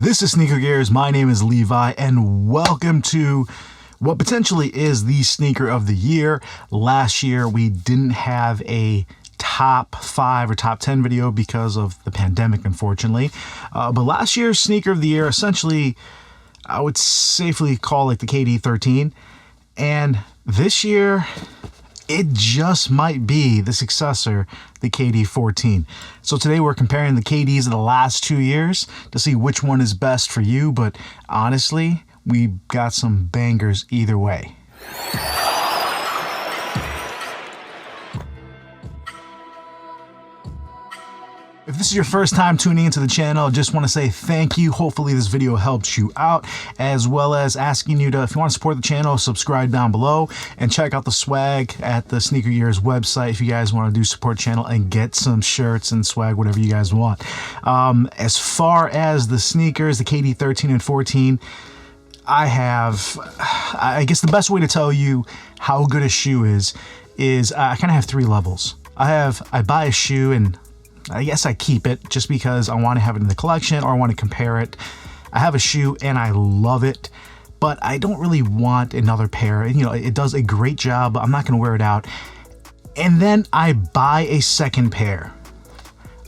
This is Sneaker Gears. My name is Levi, and welcome to what potentially is the sneaker of the year. Last year, we didn't have a top 5 or top 10 video because of the pandemic, unfortunately. But last year's sneaker of the year, essentially, I would safely call it the KD13. And this year, it just might be the successor, the KD14. So today we're comparing the KDs of the last 2 years to see which one is best for you. But honestly, we got some bangers either way. If this is your first time tuning into the channel, I just want to say thank you. Hopefully this video helps you out, as well as asking you to, if you want to support the channel, subscribe down below and check out the swag at the Sneaker Gears website if you guys want to do support channel and get some shirts and swag, whatever you guys want. As far as the sneakers, the KD13 and 14, I guess the best way to tell you how good a shoe is I kind of have 3 levels. I buy a shoe and I guess I keep it just because I want to have it in the collection or I want to compare it. I have a shoe and I love it, but I don't really want another pair. You know, it does a great job, but I'm not going to wear it out. And then I buy a second pair.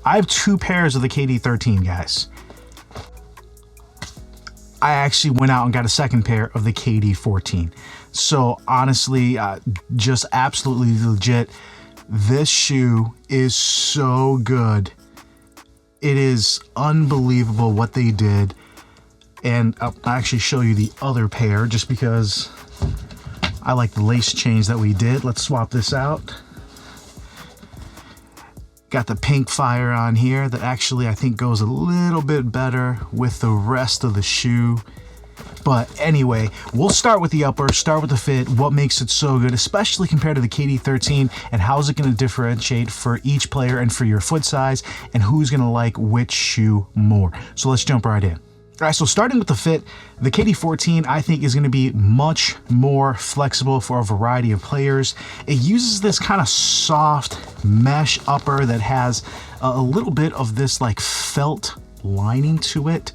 I have 2 pairs of the KD13, guys. I actually went out and got a second pair of the KD14. So honestly, just absolutely legit. This shoe is so good. It is unbelievable what they did. And I'll actually show you the other pair just because I like the lace change that we did. Let's swap this out. Got the pink fire on here that actually I think goes a little bit better with the rest of the shoe. But anyway, we'll start with the upper, start with the fit, what makes it so good, especially compared to the KD13, and how is it going to differentiate for each player and for your foot size, and who's going to like which shoe more. So let's jump right in. All right, so starting with the fit, the KD14 I think is going to be much more flexible for a variety of players. It uses this kind of soft mesh upper that has a little bit of this like felt lining to it.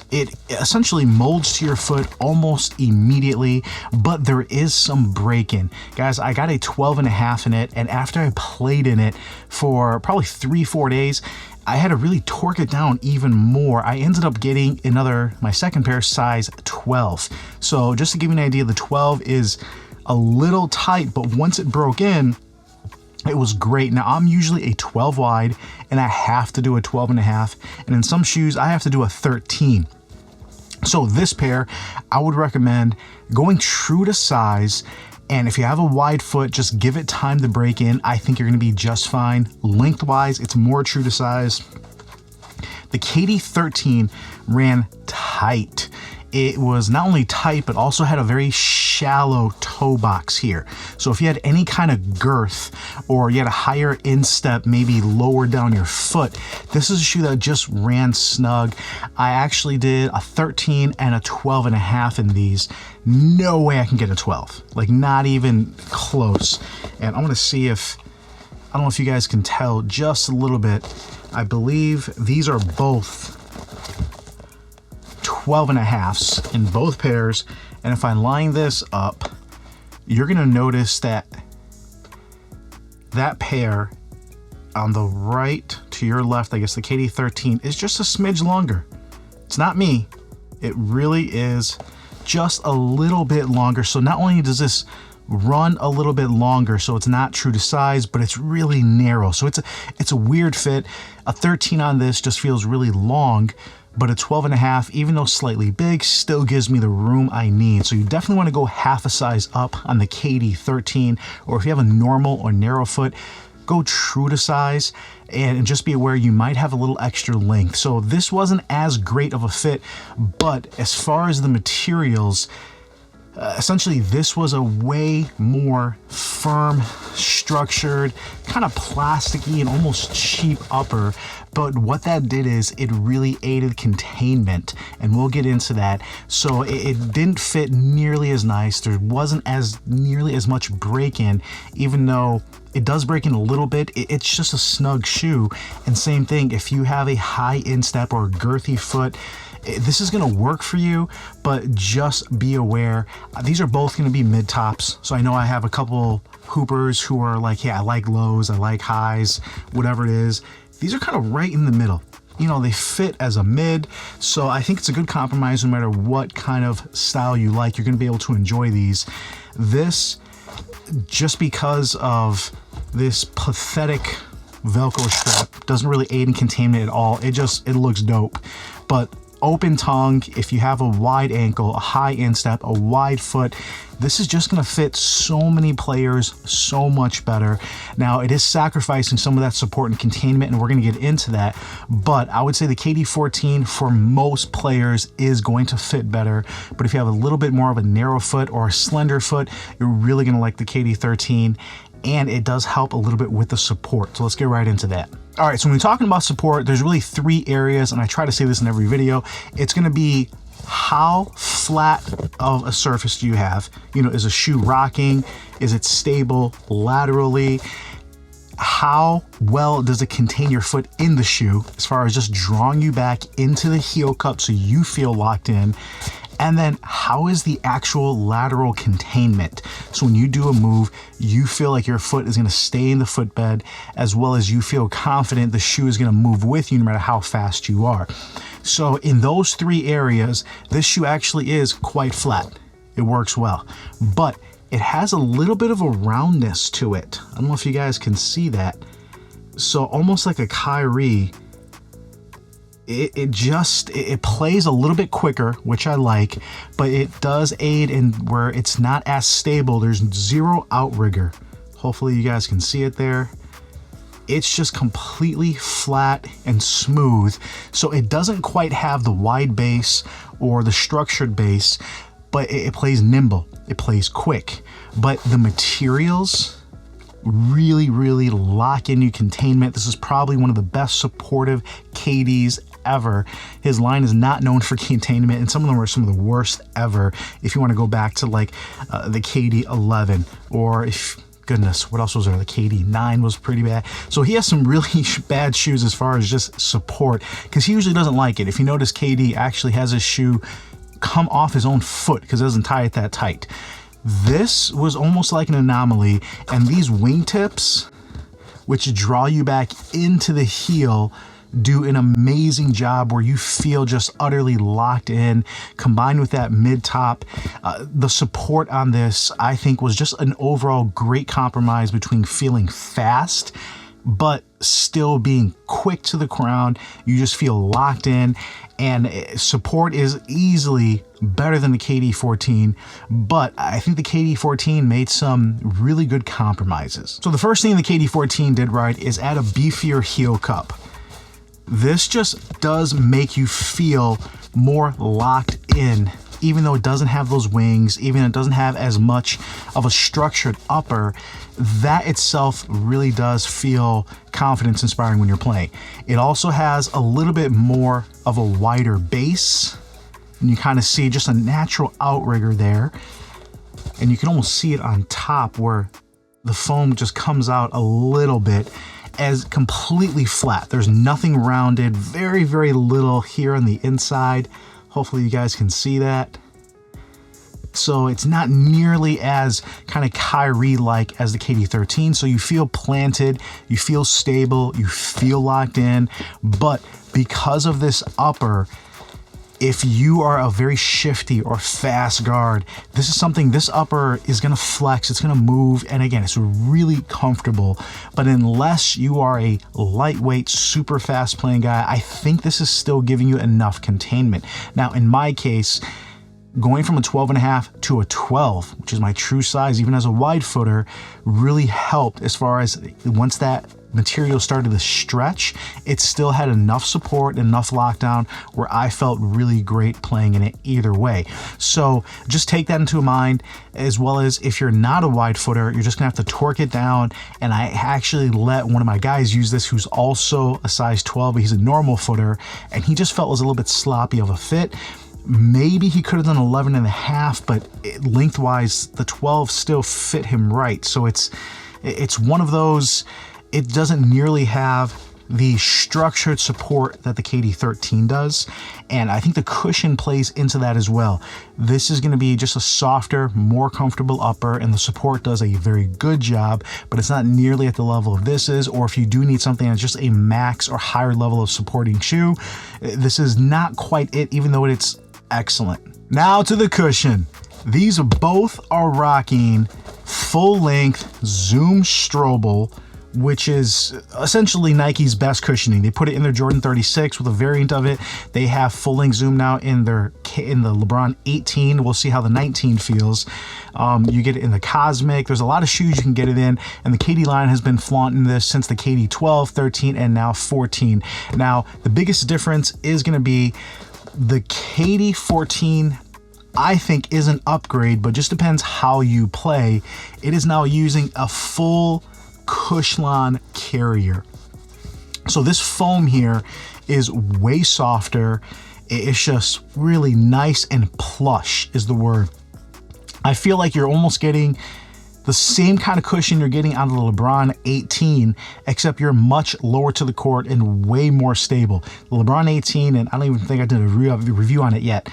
It essentially molds to your foot almost immediately, but there is some break-in. Guys, I got a 12.5 in it, and after I played in it for probably 3-4 days, I had to really torque it down even more. I ended up getting my second pair, size 12. So just to give you an idea, the 12 is a little tight, but once it broke in, it was great. Now I'm usually a 12 wide and I have to do a 12.5, and in some shoes I have to do a 13. So this pair, I would recommend going true to size, and if you have a wide foot, just give it time to break in. I think you're going to be just fine. Lengthwise, it's more true to size. The KD13 ran tight. It was not only tight, but also had a very shallow toe box here. So if you had any kind of girth or you had a higher instep, maybe lower down your foot, this is a shoe that just ran snug. I actually did a 13 and a 12.5 in these. No way I can get a 12, like not even close. And I'm gonna see if, I don't know if you guys can tell just a little bit. I believe these are both 12.5s in both pairs, and if I line this up, you're gonna notice that that pair on the right to your left, I guess the KD13, is just a smidge longer. It's not me, it really is just a little bit longer. So not only does this run a little bit longer, so it's not true to size, but it's really narrow, so it's a weird fit. A 13 on this just feels really long, but a 12.5, even though slightly big, still gives me the room I need. So you definitely want to go half a size up on the KD13, or if you have a normal or narrow foot, go true to size, and just be aware you might have a little extra length. So this wasn't as great of a fit, but as far as the materials, essentially this was a way more firm, structured, kind of plasticky and almost cheap upper. But what that did is it really aided containment, and we'll get into that. So it didn't fit nearly as nice. There wasn't nearly as much break-in, even though it does break in a little bit. It's just a snug shoe. And same thing, if you have a high instep or girthy foot, this is gonna work for you, but just be aware. These are both gonna be mid tops. So I know I have a couple hoopers who are like, yeah, I like lows, I like highs, whatever it is. These are kind of right in the middle. You know, they fit as a mid, so I think it's a good compromise no matter what kind of style you like. You're gonna be able to enjoy these. This, just because of this pathetic Velcro strap, doesn't really aid in containment at all. It looks dope. But open tongue, if you have a wide ankle, a high instep, a wide foot, this is just gonna fit so many players so much better. Now, it is sacrificing some of that support and containment, and we're gonna get into that, but I would say the KD14 for most players is going to fit better. But if you have a little bit more of a narrow foot or a slender foot, you're really gonna like the KD13, and it does help a little bit with the support. So let's get right into that. All right, so when we're talking about support, there's really 3 areas, and I try to say this in every video. It's gonna be how flat of a surface do you have? You know, is a shoe rocking? Is it stable laterally? How well does it contain your foot in the shoe as far as just drawing you back into the heel cup so you feel locked in? And then how is the actual lateral containment? So when you do a move, you feel like your foot is gonna stay in the footbed, as well as you feel confident the shoe is gonna move with you no matter how fast you are. So in those 3 areas, this shoe actually is quite flat. It works well, but it has a little bit of a roundness to it. I don't know if you guys can see that. So almost like a Kyrie, it plays a little bit quicker, which I like, but it does aid in where it's not as stable. There's 0 outrigger. Hopefully you guys can see it there. It's just completely flat and smooth. So it doesn't quite have the wide base or the structured base, but it plays nimble. It plays quick. But the materials really, really lock in you containment. This is probably one of the best supportive KDs ever. His line is not known for containment, and some of them are some of the worst ever. If you want to go back to like the KD11, or if, goodness, what else was there? The KD9 was pretty bad. So he has some really bad shoes as far as just support, because he usually doesn't like it. If you notice, KD actually has his shoe come off his own foot because it doesn't tie it that tight. This was almost like an anomaly, and these wingtips, which draw you back into the heel, do an amazing job where you feel just utterly locked in, combined with that mid top. The support on this, I think, was just an overall great compromise between feeling fast but still being quick to the ground. You just feel locked in, and support is easily better than the KD14, but I think the KD14 made some really good compromises. So the first thing the KD14 did right is add a beefier heel cup. This just does make you feel more locked in, even though it doesn't have those wings, even though it doesn't have as much of a structured upper. That itself really does feel confidence inspiring when you're playing. It also has a little bit more of a wider base, and you kind of see just a natural outrigger there, and you can almost see it on top where the foam just comes out a little bit, as completely flat. There's nothing rounded, very, very little here on the inside. Hopefully you guys can see that. So it's not nearly as kind of Kyrie-like as the KD13. So you feel planted, you feel stable, you feel locked in. But because of this upper, if you are a very shifty or fast guard, this is something, this upper is gonna flex, it's gonna move, and again, it's really comfortable. But unless you are a lightweight, super fast playing guy, I think this is still giving you enough containment. Now, in my case, going from a 12.5 to a 12, which is my true size, even as a wide footer, really helped as far as once that material started to stretch, it still had enough support, enough lockdown where I felt really great playing in it either way. So just take that into mind, as well as if you're not a wide footer, you're just gonna have to torque it down. And I actually let one of my guys use this who's also a size 12, but he's a normal footer, and he just felt it was a little bit sloppy of a fit. Maybe he could have done 11.5, but lengthwise, the 12 still fit him right. So it's one of those, it doesn't nearly have the structured support that the KD13 does, and I think the cushion plays into that as well. This is going to be just a softer, more comfortable upper, and the support does a very good job, but it's not nearly at the level of this is, or if you do need something that's just a max or higher level of supporting shoe, this is not quite it, even though it's excellent. Now to the cushion. These both are rocking full-length Zoom Strobel, which is essentially Nike's best cushioning. They put it in their Jordan 36 with a variant of it. They have full-length Zoom now in the LeBron 18. We'll see how the 19 feels. You get it in the Cosmic. There's a lot of shoes you can get it in, and the KD line has been flaunting this since the KD12, 13, and now 14. Now, the biggest difference is going to be the KD14. I think is an upgrade, but just depends how you play. It is now using a full Cushlon carrier. So this foam here is way softer. It's just really nice and plush is the word. I feel like you're almost getting the same kind of cushion you're getting out of the LeBron 18, except you're much lower to the court and way more stable. The LeBron 18, and I don't even think I did a review on it yet,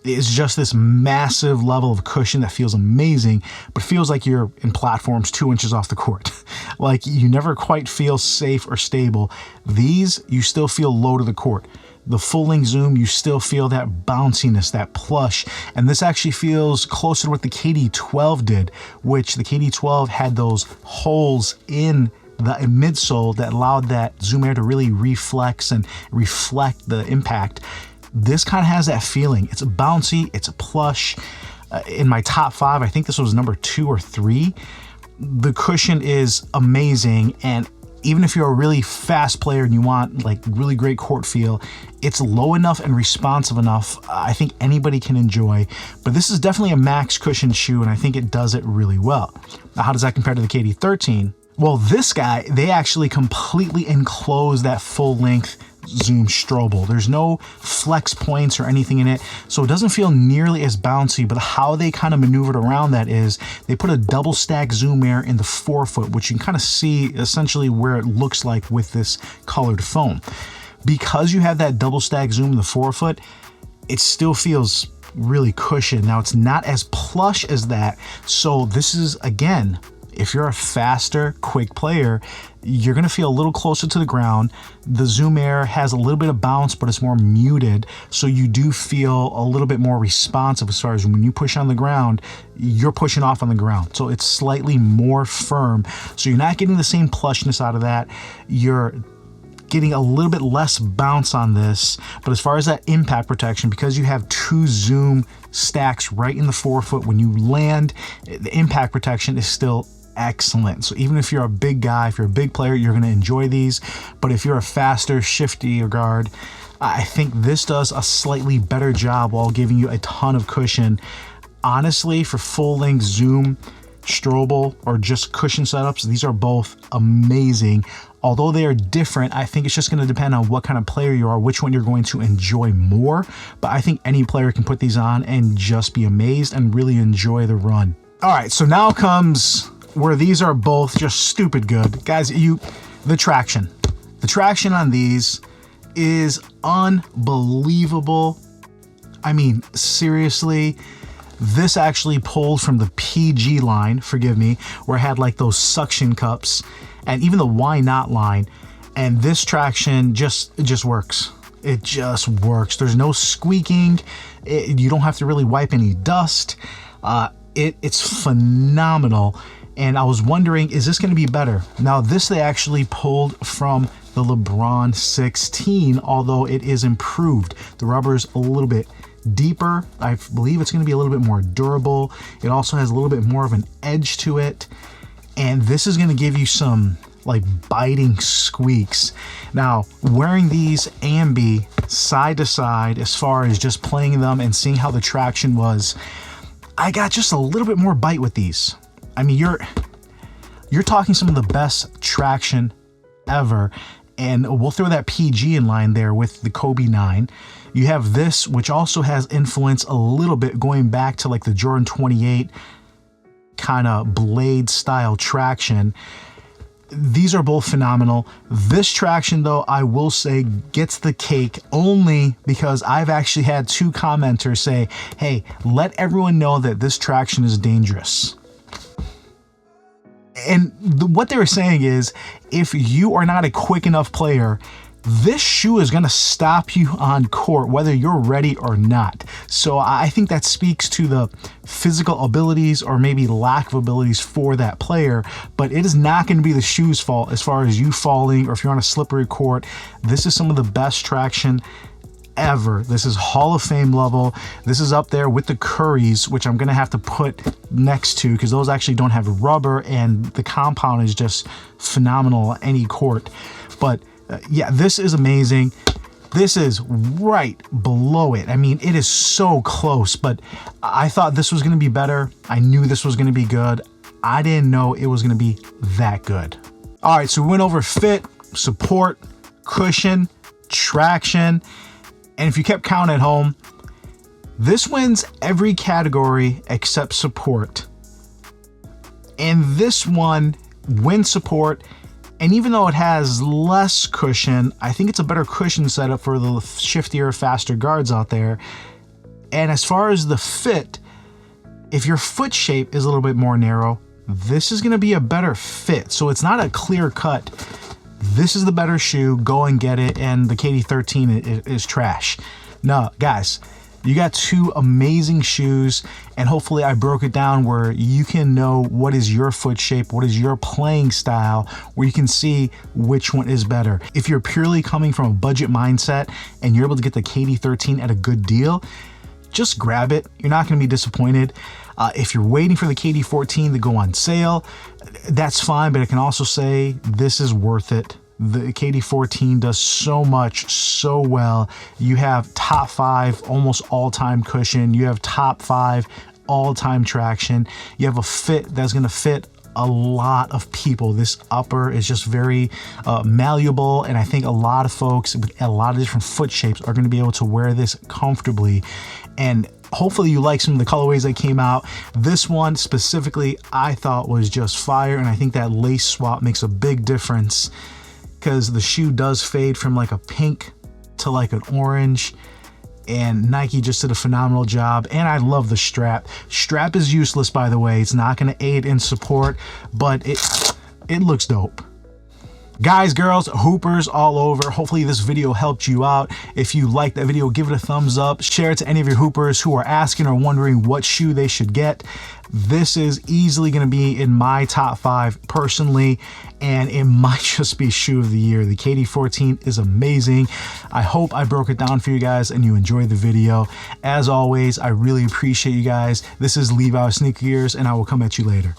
it's just this massive level of cushion that feels amazing, but feels like you're in platforms 2 inches off the court. Like you never quite feel safe or stable. These, you still feel low to the court. The full-length Zoom, you still feel that bounciness, that plush, and this actually feels closer to what the KD12 did, which the KD12 had those holes in the midsole that allowed that Zoom Air to really reflex and reflect the impact. This kind of has that feeling. It's bouncy, it's plush. In my top 5, I think this was number 2 or 3. The cushion is amazing, and even if you're a really fast player and you want like really great court feel, it's low enough and responsive enough. I think anybody can enjoy, but this is definitely a max cushion shoe, and I think it does it really well. Now, how does that compare to the KD13? Well, this guy, they actually completely enclose that full length Zoom Strobel. There's no flex points or anything in it, so it doesn't feel nearly as bouncy, but how they kind of maneuvered around that is they put a double stack Zoom Air in the forefoot, which you can kind of see essentially where it looks like with this colored foam. Because you have that double stack Zoom in the forefoot, it still feels really cushioned. Now, it's not as plush as that, so this is, again, if you're a faster, quick player, you're going to feel a little closer to the ground. The Zoom Air has a little bit of bounce, but it's more muted, so you do feel a little bit more responsive as far as when you push on the ground, you're pushing off on the ground. So it's slightly more firm. So you're not getting the same plushness out of that. You're getting a little bit less bounce on this, but as far as that impact protection, because you have 2 Zoom stacks right in the forefoot, when you land, the impact protection is still excellent. So even if you're a big guy, if you're a big player, you're going to enjoy these. But if you're a faster, shiftier guard, I think this does a slightly better job while giving you a ton of cushion. Honestly, for full-length Zoom Strobel or just cushion setups, these are both amazing. Although they are different, I think it's just going to depend on what kind of player you are, which one you're going to enjoy more. But I think any player can put these on and just be amazed and really enjoy the run. All right, so now comes where these are both just stupid good. Guys, the traction. The traction on these is unbelievable. I mean, seriously, this actually pulled from the PG line, forgive me, where it had like those suction cups, and even the Why Not line. And this traction it just works. It just works. There's no squeaking. You don't have to really wipe any dust. It's phenomenal. And I was wondering, is this going to be better? Now, this they actually pulled from the LeBron 16, although it is improved. The rubber's a little bit deeper. I believe it's going to be a little bit more durable. It also has a little bit more of an edge to it. And this is going to give you some like biting squeaks. Now, wearing these ambi side to side, as far as just playing them and seeing how the traction was, I got just a little bit more bite with these. I mean, you're talking some of the best traction ever, and we'll throw that PG in line there with the Kobe 9. You have this, which also has influence a little bit going back to like the Jordan 28 kind of blade style traction. These are both phenomenal. This traction though, I will say, gets the cake only because I've actually had 2 commenters say, hey, let everyone know that this traction is dangerous. And what they were saying is, if you are not a quick enough player, this shoe is going to stop you on court, whether you're ready or not. So I think that speaks to the physical abilities or maybe lack of abilities for that player, but it is not going to be the shoe's fault as far as you falling or if you're on a slippery court. This is some of the best traction ever. This is Hall of Fame level. This is up there with the Currys, which I'm going to have to put next to because those actually don't have rubber and the compound is just phenomenal on any court. But yeah, this is amazing. This is right below it. I mean, it is so close, but I thought this was going to be better. I knew this was going to be good. I didn't know it was going to be that good. All right, so we went over fit, support, cushion, traction, and if you kept count at home, this wins every category except support. And this one wins support. And even though it has less cushion, I think it's a better cushion setup for the shiftier, faster guards out there. And as far as the fit, if your foot shape is a little bit more narrow, this is going to be a better fit. So it's not a clear cut. This is the better shoe. Go and get it. And the KD13 is trash. No, guys. You got 2 amazing shoes, and hopefully I broke it down where you can know what is your foot shape, what is your playing style, where you can see which one is better. If you're purely coming from a budget mindset and you're able to get the KD13 at a good deal, just grab it. You're not going to be disappointed. If you're waiting for the KD14 to go on sale, that's fine, but I can also say this is worth it. The KD14 does so much so well. You have top 5 almost all-time cushion. You have top 5 all-time traction. You have a fit that's going to fit a lot of people. This upper is just very malleable, and I think a lot of folks with a lot of different foot shapes are going to be able to wear this comfortably. And hopefully you like some of the colorways that came out. This one specifically I thought was just fire, and I think that lace swap makes a big difference, because the shoe does fade from like a pink to like an orange, and Nike just did a phenomenal job. And I love the strap. Strap is useless, by the way. It's not going to aid in support, but it looks dope. Guys, girls, hoopers all over, hopefully this video helped you out. If you liked that video, give it a thumbs up. Share it to any of your hoopers who are asking or wondering what shoe they should get. This is easily going to be in my top 5 personally, and it might just be shoe of the year. The KD14 is amazing. I hope I broke it down for you guys and you enjoyed the video. As always, I really appreciate you guys. This is Levi Sneaker Gears, and I will come at you later.